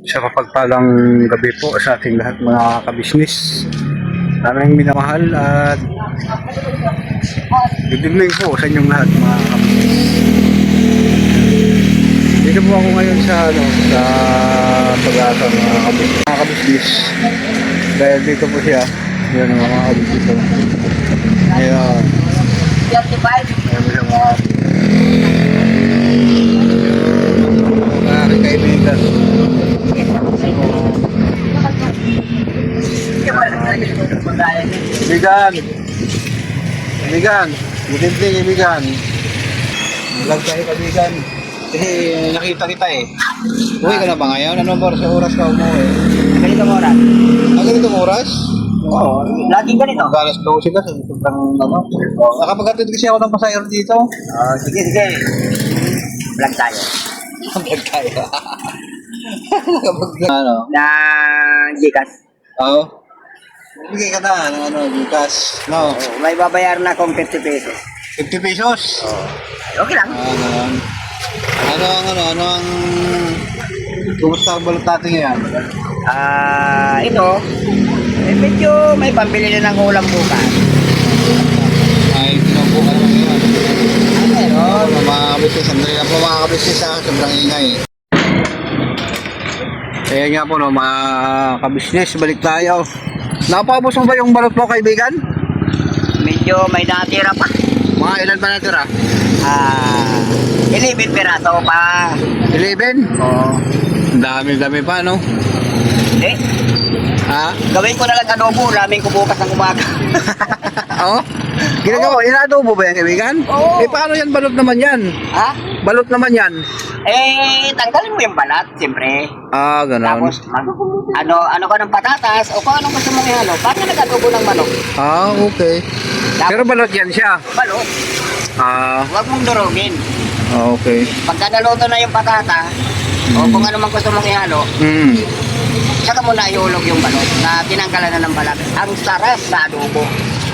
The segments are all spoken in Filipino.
Sa kapagpalang gabi po sa ating lahat mga kabisnis. Maraming minamahal at good evening po sa inyong lahat mga kabisnis. Dito po ako ngayon sa Pag-asa mga kabisnis. Dahil dito po siya. Yan ang mga kabisnis. Ayan. Ayan po siya mga aking kaibigan. Kaibigan, good evening kaibigan. Vlog tayo kaibigan. Kasi nakita kita eh. Uwi ka na ba ngayon? Anong oras ka umuwi? Ganitong oras? Ganitong oras? Oo, laging ganito. Galas 12 kasi. Nakapag-atid kasi ako ng pasahero dito. Sige. Vlog tayo. Vlog tayo. Ano? Na Gcash. Oo. Bigay ka na ng Gcash. No? May babayaran na akong 50 pesos. 50 pesos? Okay lang. Ano ang kumusta ang balot natin ngayon? Ito, medyo may pambili na ng ulam bukas. Ay, tinubukan naman ngayon. Meron. Mga kabisnes, sandali lang po mga kabisnes ha, sobrang ingay. Kaya nga po no, mga kabisnes, balik tayo. Napaubos mo ba yung balot mo kaibigan? Medyo may natira pa. Mga ilan pa natira? 11 piraso pa. 11? Oo. Dami pa no? Hindi. Ha? Gawin ko na lang adobo, ulamin ko bukas ng umaga. Oo? Ginagawa, inadobo ba yan kaibigan? Oo. Eh paano yan, balot naman yan? Ha? Balot naman yan. Tanggalin mo yung balat, siyempre. Ganon. Tapos, ano ka ng patatas o kung anong gusto mong ihalo. Parang nag-adobo ng manok. Okay. Pero balot yan siya. Balot. Huwag mong durugin. Okay. Pagka naluto na yung patata, o kung ano man gusto mong ihalo, saka mo na ihulog yung balot na tinanggalan na ng balat. Ang sarap sa adobo.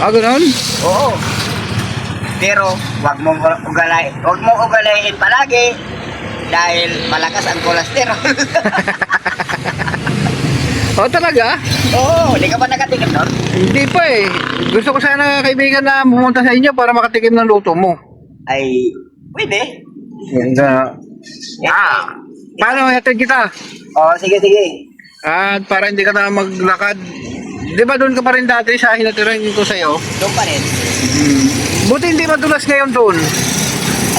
Ganon? Oo. Pero, huwag mong ugalayin palagi dahil malakas ang kolesterol. Talaga? Oo, hindi ka ba nakatikim doon? Hindi pa eh. Gusto ko sana kaibigan na pumunta sa inyo para makatikim ng luto mo. Ay, pwede. Paano hatid kita? Oo, sige. At para hindi ka na maglakad. Di ba doon ka pa rin dati sa hinatiran ko sa'yo? Doon pa rin. Buti hindi madulas ngayon doon.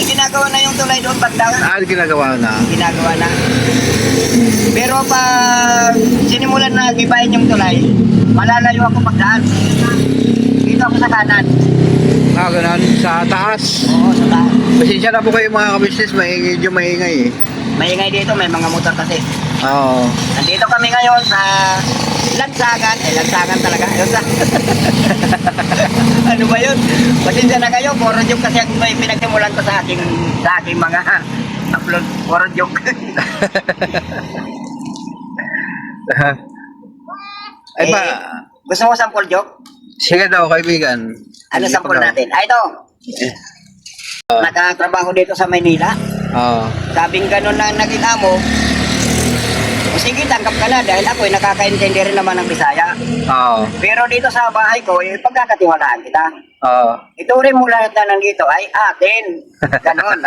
Ay, ginagawa na yung tulay doon, bandang. Ginagawa na. Ginagawa na. Pero pag sinimulan na gibayin yung tulay, malalayo ako pagdaan. Dito ako sa kanan. Ganon. Sa taas. Oo, sa taas. Pasensya na po kayo mga kabisnes. Medyo maingay eh. Maingay dito, may mga motor kasi. Oo. Nandito kami ngayon sa Lansagan. Lansagan talaga. Ano ba yun? Pasensya na kayo, puro joke kasi ang may pinagsimulan ko sa aking mga upload. Puro joke. Gusto mo sample joke? Sige daw kaibigan. Ano sample natin? Ito. Nakatrabaho dito sa Maynila. Sabing ganun na naging amo. O sige, tanggap ka na dahil ako nakakaintindi rin naman ng Bisaya. Pero dito sa bahay ko, pagkakatiwalaan kita. Ituring mo lahat na nandito ay atin. Ganon.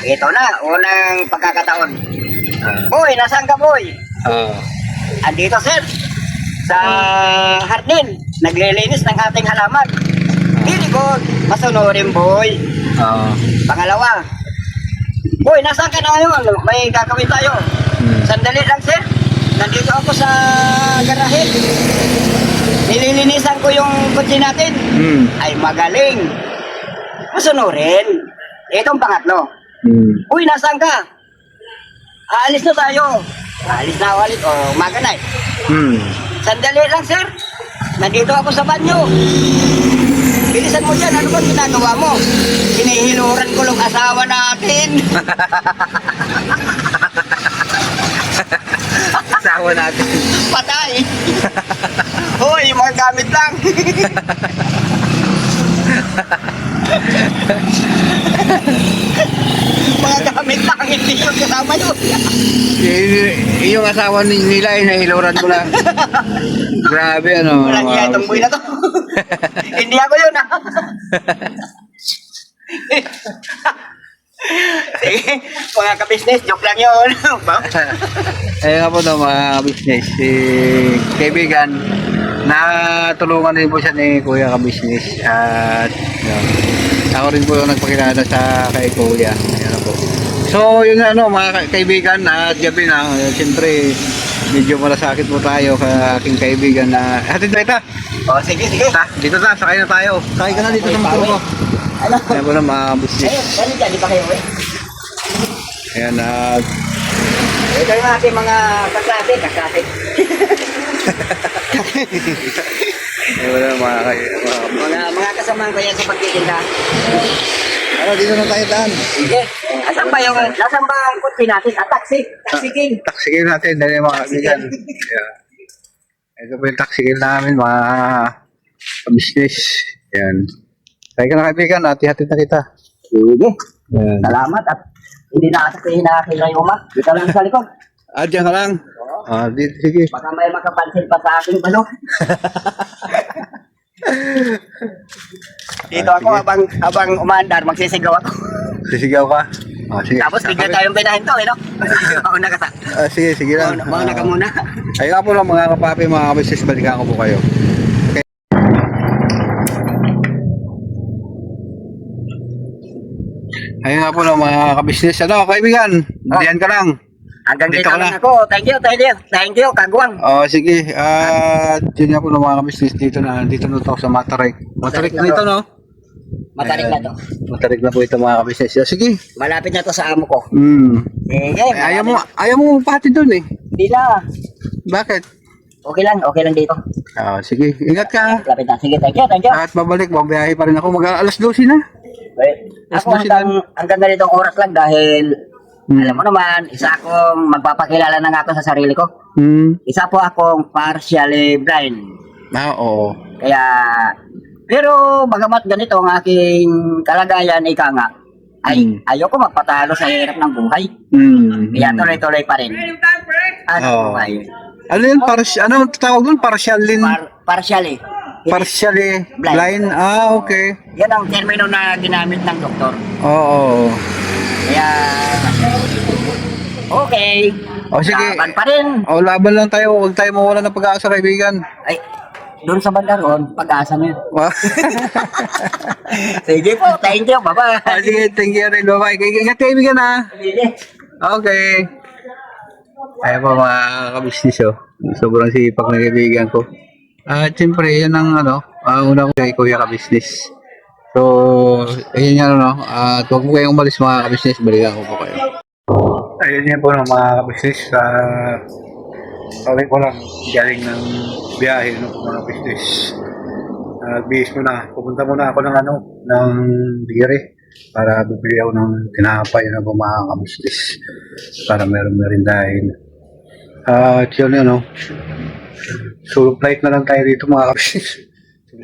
Ito na, unang pagkakataon. Boy, nasaan ka boy? Andito sir, sa hardin, naglilinis ng ating halaman. Very good, masunurin boy. Pangalawa, boy, nasaan ka na ngayon? May gagawin tayo. Sandali lang sir, nandito ako sa garahe. Nililinisan ko yung kotse natin. Ay magaling. Masunurin. Itong pangatlo. Uy, nasaan ka? Aalis na tayo. Aalis. Umaga na eh. Sandali lang sir, nandito ako sa banyo. Bilisan mo dyan, ano ba ginagawa mo? Hinihiluran ko lang asawa natin. Asawa natin. Patay. Hoy, mga gamit lang. Mga gamit lang. Hindi yung kasama yun. Yung asawa nila ay nahiluran ko lang. Grabe ano. Walang iya itong buhay na to. Hindi ako yun ah. Sige, mga ka-business, joke lang yun. Ayun nga po no, mga business, si kaibigan, natulungan din po siya ni Kuya ka-business at yun, ako rin po yung nagpakilala sa kay Kuya. Ayan po. So yun nga ano, mga kaibigan at gabi na, siyempre medyo malasakit po tayo sa aking kaibigan na hatid na ita. O, sige, sige. Dito na, sakay na tayo. Sakay ka na dito sa motor ko. Ano? Ayan po na mga business. Ayun, ganun dyan, di pa kayo eh. Ayan Ito yung ating mga kaklase. ayan po na Mga kasamahan ko yan sa pagtitinda. ano, dito na tayo daan. Sige. Asan ba ang kutsi natin? Taxi. Taxi King. Taxi natin, dahil mga kaibigan. Yeah. Ito po yung taxi namin, mga business. Yan. Kaya ka na kaibigan, hatid na kita. Sige. Yan. Salamat at hindi na sasabihin na akin na yung dito lang sa likod. Diyan ka lang. Dito, sige. Baka may makapansin pa sa aking balo. Dito ako habang umaandar, magsisigaw ako. Sisigaw ka. Sige. Tapos bigla tayong binahin to, no? Mauna ka sa. Sige lang. Mauna ka muna. Ayun nga po lang mga kapapi, mga business, balikan ko po kayo. Okay. Ayun nga po lang mga kabisnes. Ano, kaibigan? Diyan ka lang. Hanggang Dito dito ka lang na. ako. Thank you, Kagwang. Sige. Yun nga po ng mga kabisnes dito na to sa Matarik. Matarik na ito, no? Matarik na to. Matarik na po ito mga kabisnes. Sige. Malapit na to sa amo ko. Sige. Ayaw mo pati doon eh. Hindi na. Bakit? Okay lang dito. Sige. Ingat ka. Lapit na. Sige, thank you. At babalik, babiyahe pa rin ako. Alas 12 na. Ako hanggang ganitong oras lang dahil alam mo naman, isa akong magpapakilala na nga ako sa sarili ko. Isa po akong partially blind. Oo. Kaya, pero bagamat ganito ang aking kalagayan, ika nga, ay ayoko magpatalo sa hirap ng buhay. Kaya tuloy-tuloy pa rin. Buhay. Ano yun? Ano tawag doon? Partially Partially. blind? Okay. Yan ang termino na ginamit ng doktor. Oo. Kaya, okay. Sige. Laban pa rin. Laban lang tayo. Huwag tayo mawala ng pag-asa, kaibigan. Ay, doon sa banda roon, pag-asa mo yun. Sige po, thank you, bye-bye. Sige, thank you rin. Bye-bye. Ingat kaibigan ha. Sige. Okay. Ayun po mga kabisnis sobrang sipag na kaibigan ko. At siyempre, yan ang una ko kay Kuya ka-business. So, ayun nga at huwag mo kayong umalis mga ka-business, balikan ko po kayo. Ayun yan po mga ka-business. Sabi ko lang, galing ng biyahe mga business. Bihis mo na, pupunta muna ako ng Digiri para bibili ako ng tinapay na po mga ka-business para meron merindahin. At yun solo flight na lang tayo dito mga ka-business.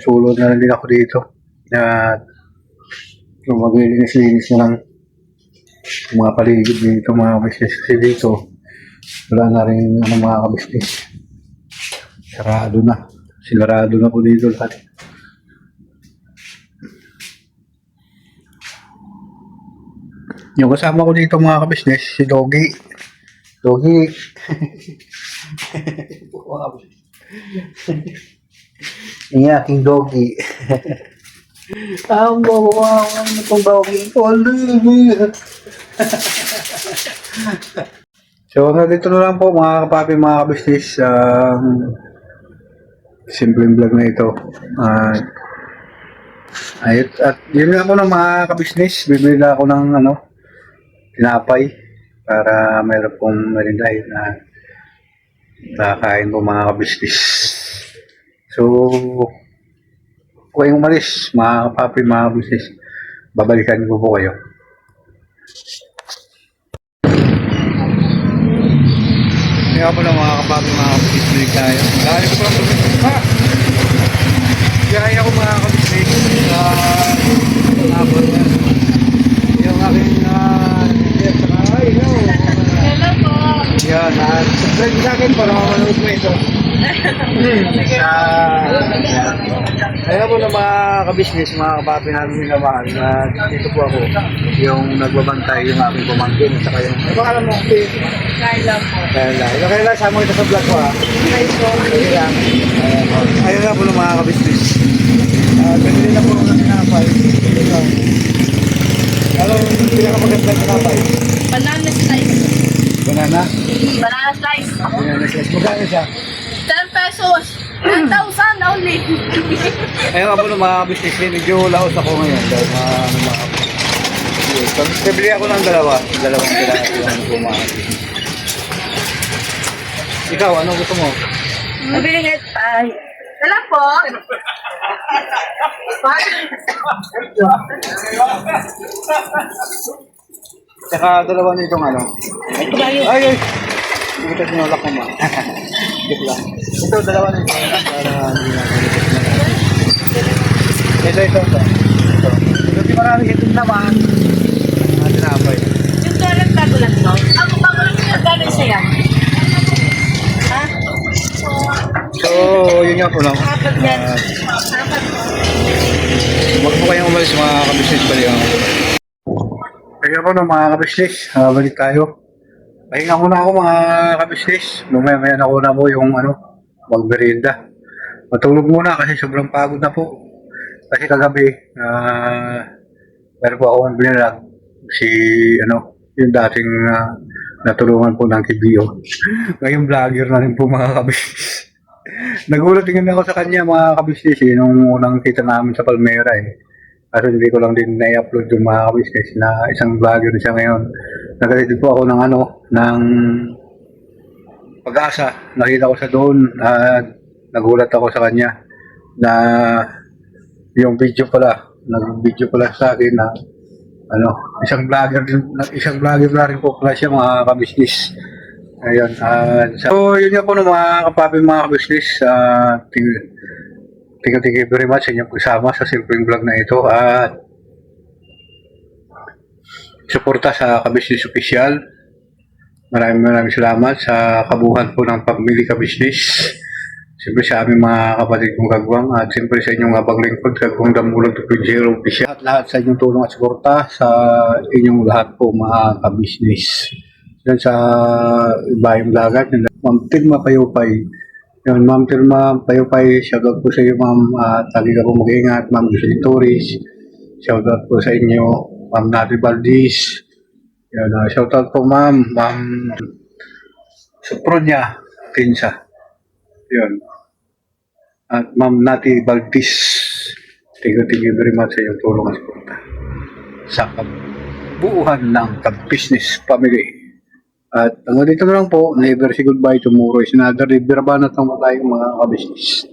Solo na lang din ako dito. At maglilinis-linis na lang mga paligid dito mga ka-business kasi dito wala na rin mga ka-business. Sinarado na po dito lahat. Yung kasama ko dito mga ka-business, si Doggy. Yung aking Doggy. Ang bawa itong Doggy ko. So dito na lang po mga kapapi, mga ka-business. Simpleng vlog na ito. At yun nga po ng mga ka-business. Bibili na ako ng tinapay para meron pong merindahin na kakain po mga ka-business. So huwag kayong umalis mga kapapi, mga ka-business. Babalikan ko po kayo. Kaya po lang mga kapapi, mga ka-business tayo. Dahil ko lang kaya ako mga ka-business abot na yung aking Yan, subscribe sa akin para mamanood mo ito. Kaya po na mga kabisnes, mga kapapi namin minamahal, na dito po ako, yung nagbabantay yung aking pamangkin, at saka yung, ano pangalan mo? Kayla po. Kaya sama kita sa vlog ko ha. Sige lang. Ayun nga po ng mga kabisnes. Ganili na po ang tinapay. Anong pinakamaganda ng tinapay? Banana slice. Banana? Banana slice. Banana slice. Magkano siya? 10 pesos. 10,000 only. Ayun nga po ng mga kabisnes. Medyo laos ako ngayon dahil mga bibili ako ng dalawang piraso yung kumakain. Ikaw, ano gusto mo? Nabili nga ay. Wala po. Saka dalawa nitong ano. Ay, kumayo. Ay, ay! Hindi kita sinulak mo ma. Joke lang. Ito, dalawa nito. Para hindi na ito. Ito. Kasi marami itong naman. Tinapay. Yung toilet bago lang to. Ang bago lang yung gano'n siya. Ha? So, yun nga po lang. Apat yan. Apat po. Huwag po kayong umalis mga kabisnes balik ako. Kaya po ng mga kabisnes, balik tayo. Pahinga muna ako mga kabisnes. Mamaya na ko na po yung magmerienda. Matulog muna kasi sobrang pagod na po. Kasi kagabi, meron po akong binilag si yung dating natulungan po ng KBO. Ngayon vlogger na rin po mga kabisnes. Nagulat din ako sa kanya mga kabisnes nung unang kita namin sa Palmera Kasi hindi ko lang din na-upload yung mga kabisnes na isang vlogger siya ngayon. Nagalit po ako ng Pag-asa. Nakita ko sa doon at nagulat ako sa kanya na yung video pala, nag-video pala sa akin na isang vlogger na rin po pala siya mga kabisnes. Ayun. So, yun nga po ng mga kapapi mga kabisnes. Thank you very much sa inyong pagsama sa simpleng vlog na ito at suporta sa Kabisnes Official. Maraming salamat sa kabuhan po ng pamilya Kabisnes. Siyempre sa aming mga kapatid kong kagwang at siyempre sa inyong abang lingkod kagwang Damulog 2.0 Official. At lahat sa inyong tulong at suporta sa inyong lahat po mga kabisnes. Yan sa Bayang Dagat, Ma'am Tilma Payupay. Yun, Ma'am Tilma Payupay, shoutout po sa iyo ma'am. Lagi ka po mag-ingat, Ma'am Giselle Torres. Shoutout po sa inyo, Ma'am Nati Valdez. Yun, shoutout po ma'am Sopronia Tinsa. Yun. At Ma'am Nati Valdez. Thank you very much sa iyong tulong at suporta sa kabuuhan ng Kabisnes Family. At hanggang dito na lang po, never say goodbye, tomorrow is another day. Birabanat ng tayo mga kabisnes.